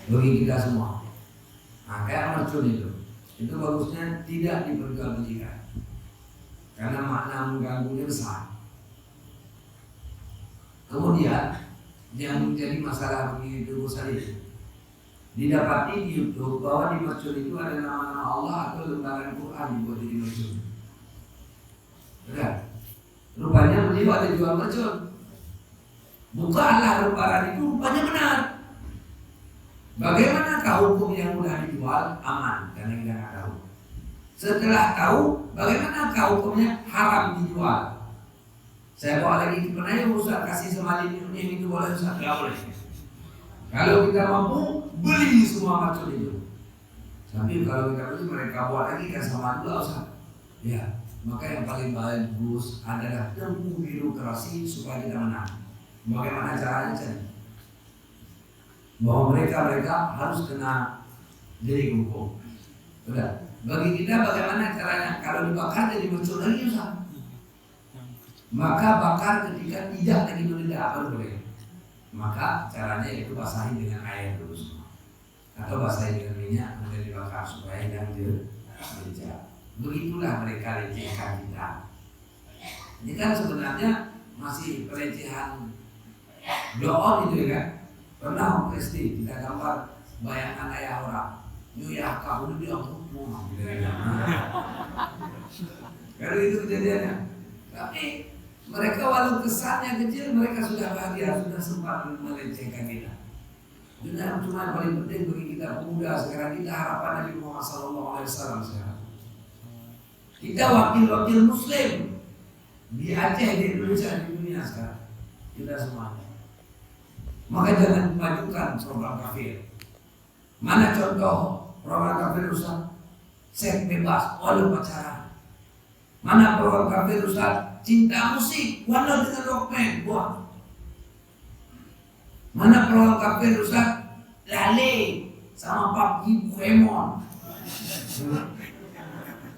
bagi kita semua. Nah, kayak mercon itu bagusnya tidak diperjualbelikan karena makna mengganggunya besar. Kemudian yang menjadi masalah bagi dosa itu, didapati di YouTube bahwa di mercon itu ada nama-nama Allah atau lembaran Quran dibuat di mercon. Benar? Rupanya beliau ada jual mercon. Bukanlah lembaran itu rupanya benar. Bagaimanakah hukum yang mudah dijual aman karena kita nggak tahu. Setelah tahu, bagaimanakah hukumnya haram dijual? Saya bawa lagi ke penanya, Ustaz kasih semalin ini itu boleh Ustaz? Nggak boleh. Kalau kita mampu beli semua macam itu. Tapi kalau kita beli mereka buat lagi kan sama dua Ustaz. Ya, maka yang paling bagus adalah tempuh birokrasi supaya kita menang. Bagaimana caranya cari? Bahwa mereka harus kena jadi hukum. Sudah. Bagi kita bagaimana caranya? Kalau dibakar jadi muncul lagi Ustaz. Maka bakar ketika tidak lagi meledak apa boleh. Maka caranya itu basahi dengan air dulu semua. Atau basahi dengan minyak kemudian dibakar supaya tidak meledak. Begitulah mereka lecehkan kita. Ini kan sebenarnya masih pelecehan doon itu kan. Pernah SD kita gambar bayangan ayah orang. Ya kau dia hukum. Kalau itu kejadiannya. Tapi mereka walau kesannya kecil, mereka sudah bahagia, sudah sempat melecehkan kita. Dengan cuma paling penting bagi kita pemuda sekarang, kita harapan Nabi Muhammad SAW sekarang. Kita wakil-wakil Muslim di Aceh, di Indonesia, di dunia sekarang. Kita semuanya. Maka jangan memajukan program kafir. Mana contoh program kafir Ustaz? Seks bebas, walau pacaran. Mana program kafir Ustaz? Cinta musik, walau dengan rockman, buang. Mana program kafir Ustaz? Lale sama PUBG Pokemon.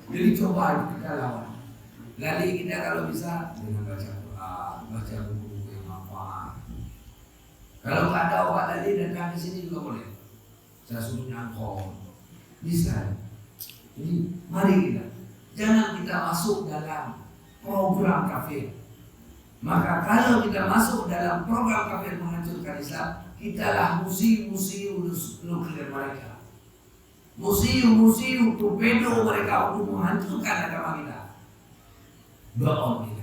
Jadi coba kita lawan. Lale kita kalau bisa dengan baca Quran, baca buku yang manfaat. Kalau nggak ada obat lale datang ke sini juga boleh. Saya suruh nyangkong, bisa. Jadi mari kita, jangan kita masuk dalam program kafir. Maka kalau kita masuk dalam program kafir menghancurkan Islam, kitalah musuh-musuh nuklir mereka, musuh torpedo mereka untuk menghancurkan agama kita. Doa kita.